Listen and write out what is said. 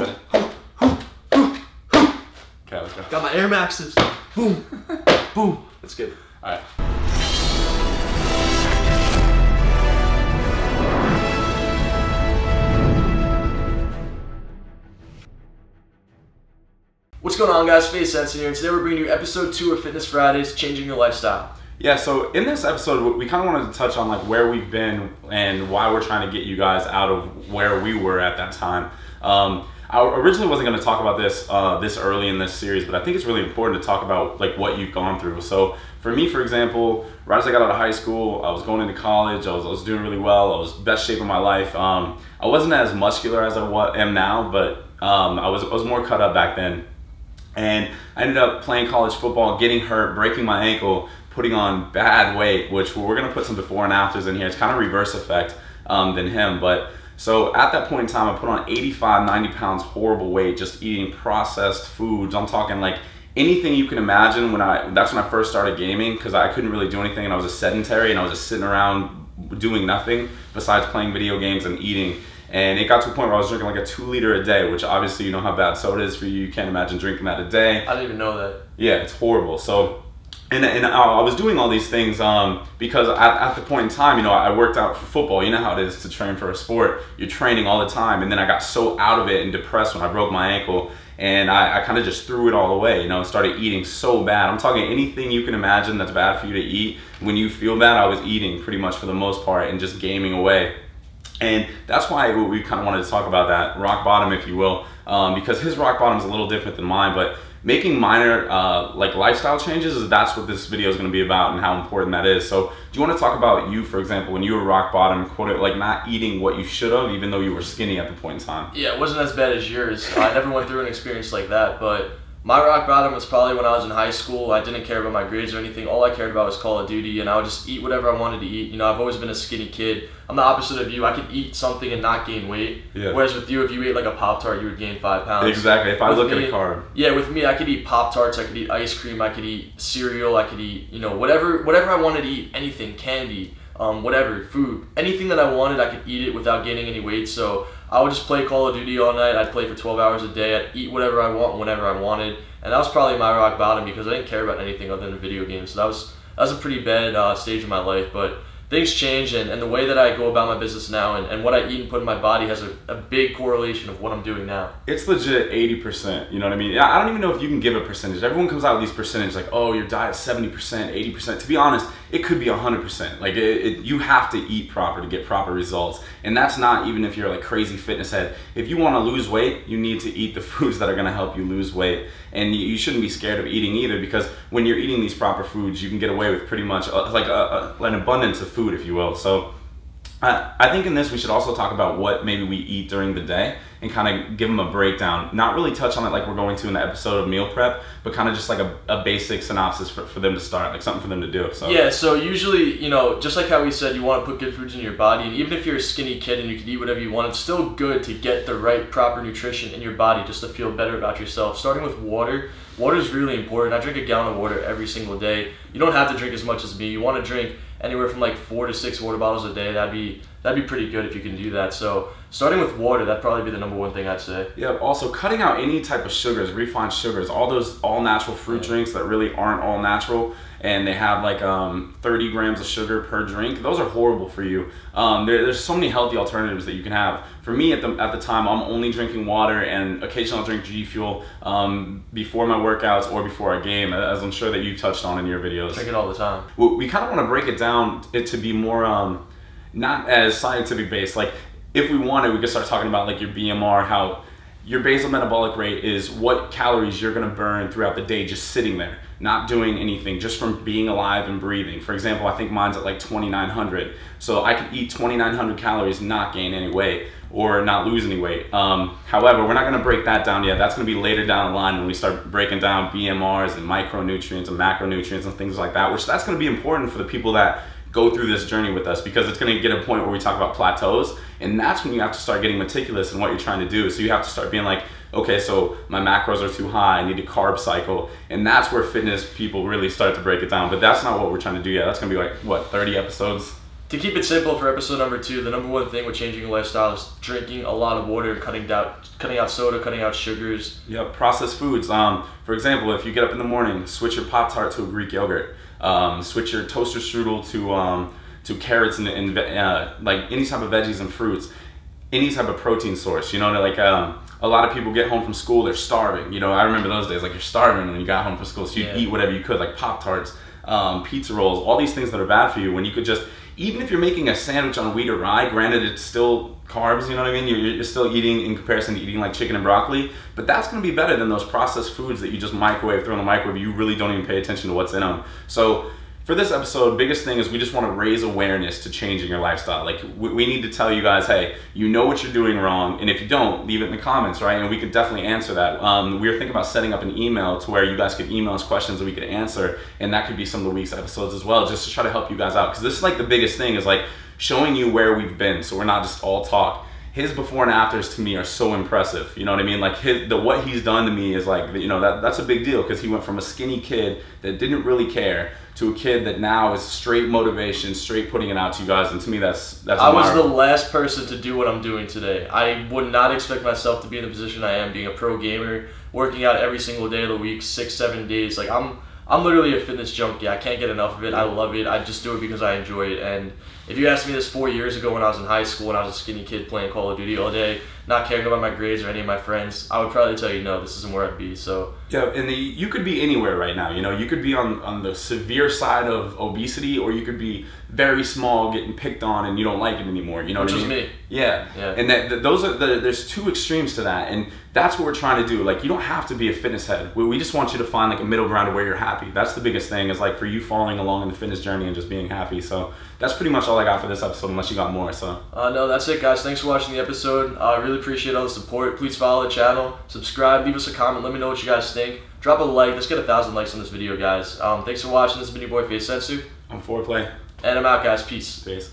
better. Okay, let's go. Got my Air Maxes. Boom. Boom. That's good. All right. What's going on, guys? FaZe Censor here, and today we're bringing you episode 2 of Fitness Fridays, Changing Your Lifestyle. Yeah, so in this episode, we kind of wanted to touch on like where we've been and why we're trying to get you guys out of where we were at that time. I originally wasn't going to talk about this this early in this series, but I think it's really important to talk about like what you've gone through. So for me, for example, right as I got out of high school, I was going into college, I was doing really well, I was best shape of my life. I wasn't as muscular as I am now, but I was more cut up back then. And I ended up playing college football, getting hurt, breaking my ankle, putting on bad weight, which we're gonna put some before and afters in here. It's kind of reverse effect than him. But so at that point in time, I put on 85, 90 pounds, horrible weight, just eating processed foods. I'm talking like anything you can imagine. That's when I first started gaming, because I couldn't really do anything and I was a sedentary and I was just sitting around doing nothing besides playing video games and eating. And it got to a point where I was drinking like a 2 liter a day, which obviously you know how bad soda is for you. You can't imagine drinking that a day. I didn't even know that. Yeah, it's horrible. So, and I was doing all these things because at the point in time, you know, I worked out for football. You know how it is to train for a sport. You're training all the time. And then I got so out of it and depressed when I broke my ankle. And I kind of just threw it all away, you know, and started eating so bad. I'm talking anything you can imagine that's bad for you to eat. When you feel bad, I was eating pretty much for the most part and just gaming away. And that's why we kind of wanted to talk about that rock bottom, if you will, because his rock bottom is a little different than mine. But making minor like lifestyle changes, that's what this video is going to be about and how important that is. So do you want to talk about you, for example, when you were rock bottom, quote, like not eating what you should have, even though you were skinny at the point in time? Yeah, it wasn't as bad as yours. I never went through an experience like that, but my rock bottom was probably when I was in high school. I didn't care about my grades or anything. All I cared about was Call of Duty, and I would just eat whatever I wanted to eat. You know, I've always been a skinny kid. I'm the opposite of you. I could eat something and not gain weight. Yeah. Whereas with you, if you ate like a Pop-Tart, you would gain 5 pounds. Exactly. If I look at a card. Yeah, with me, I could eat Pop-Tarts, I could eat ice cream, I could eat cereal, I could eat, you know, whatever I wanted to eat, anything, candy, whatever, food. Anything that I wanted, I could eat it without gaining any weight. So I would just play Call of Duty all night. I'd play for 12 hours a day. I'd eat whatever I want whenever I wanted. And that was probably my rock bottom because I didn't care about anything other than video games. So that was a pretty bad stage of my life. But things change, and the way that I go about my business now and what I eat and put in my body has a big correlation of what I'm doing now. It's legit 80%, you know what I mean? I don't even know if you can give a percentage. Everyone comes out with these percentages like, oh, your diet's 70%, 80%. To be honest, it could be 100%. Like you have to eat proper to get proper results. And that's not even if you're like crazy fitness head. If you want to lose weight, you need to eat the foods that are going to help you lose weight. And you shouldn't be scared of eating either, because when you're eating these proper foods, you can get away with pretty much like an abundance of food, if you will. So I think in this we should also talk about what maybe we eat during the day and kind of give them a breakdown. Not really touch on it like we're going to in the episode of meal prep, but kind of just like a basic synopsis for them to start, like something for them to do. So yeah, so usually, you know, just like how we said, you want to put good foods in your body, and even if you're a skinny kid and you can eat whatever you want, it's still good to get the right proper nutrition in your body just to feel better about yourself. Starting with water. Water is really important. I drink a gallon of water every single day. You don't have to drink as much as me. You want to drink anywhere from like 4 to 6 water bottles a day. That'd be pretty good if you can do that. So starting with water, that'd probably be the #1 thing I'd say. Yeah, also cutting out any type of sugars, refined sugars, all those all-natural fruit drinks that really aren't all natural, and they have like 30 grams of sugar per drink. Those are horrible for you. There's so many healthy alternatives that you can have. For me, at the time, I'm only drinking water, and occasionally I'll drink G Fuel before my workouts or before a game, as I'm sure that you touched on in your videos. Drink it all the time. We kind of want to break it down to be more not as scientific based. Like if we wanted, we could start talking about like your BMR, how your basal metabolic rate is what calories you're going to burn throughout the day just sitting there, not doing anything, just from being alive and breathing. For example, I think mine's at like 2,900. So I could eat 2,900 calories, not gain any weight or not lose any weight. However, we're not going to break that down yet. That's going to be later down the line when we start breaking down BMRs and micronutrients and macronutrients and things like that, which that's going to be important for the people that go through this journey with us, because it's going to get a point where we talk about plateaus, and that's when you have to start getting meticulous in what you're trying to do. So you have to start being like, okay, so my macros are too high, I need to carb cycle, and that's where fitness people really start to break it down. But that's not what we're trying to do yet. That's going to be like, what, 30 episodes? To keep it simple for episode number 2, the number one thing with changing your lifestyle is drinking a lot of water, cutting out soda, cutting out sugars. Yep, processed foods. For example, if you get up in the morning, switch your Pop-Tart to a Greek yogurt. Switch your toaster strudel to carrots and like any type of veggies and fruits. Any type of protein source, you know, like a lot of people get home from school, they're starving. You know, I remember those days, like you're starving when you got home from school, so you'd eat whatever you could, like Pop-Tarts, pizza rolls, all these things that are bad for you, when you could just, even if you're making a sandwich on wheat or rye, granted it's still carbs, you know what I mean? You're still eating in comparison to eating like chicken and broccoli, but that's gonna be better than those processed foods that you just microwave, throw in the microwave, you really don't even pay attention to what's in them. So for this episode, biggest thing is we just want to raise awareness to changing your lifestyle. Like we need to tell you guys, hey, you know what you're doing wrong, and if you don't, leave it in the comments, right? And we could definitely answer that. We were thinking about setting up an email to where you guys could email us questions that we could answer, and that could be some of the week's episodes as well, just to try to help you guys out. Because this is like the biggest thing, is like showing you where we've been, so we're not just all talk. His before and afters to me are so impressive, you know what I mean? Like what he's done to me is like, you know, that's a big deal, because he went from a skinny kid that didn't really care to a kid that now is straight motivation, straight putting it out to you guys, and to me that's I was the last person to do what I'm doing today. I would not expect myself to be in the position I am, being a pro gamer, working out every single day of the week, 6-7 days. Like I'm literally a fitness junkie. I can't get enough of it. I love it. I just do it because I enjoy it. And if you asked me this 4 years ago when I was in high school and I was a skinny kid playing Call of Duty all day, not caring about my grades or any of my friends, I would probably tell you, no, this isn't where I'd be. So yeah, and you could be anywhere right now. You know, you could be on the severe side of obesity, or you could be very small, getting picked on, and you don't like it anymore. You know what I mean? Which was me. Yeah. And those are there's two extremes to that, and that's what we're trying to do. Like, you don't have to be a fitness head. We just want you to find like a middle ground of where you're happy. That's the biggest thing, is like for you following along in the fitness journey and just being happy. So that's pretty much all I got for this episode, unless you got more. So no, that's it, guys. Thanks for watching the episode. I really appreciate all the support. Please follow the channel, subscribe, leave us a comment, let me know what you guys think. Drop a like. Let's get 1,000 likes on this video, guys. Thanks for watching. This has been your boy FaZe Censor. I'm FoRePLayy. And I'm out, guys. Peace. Peace.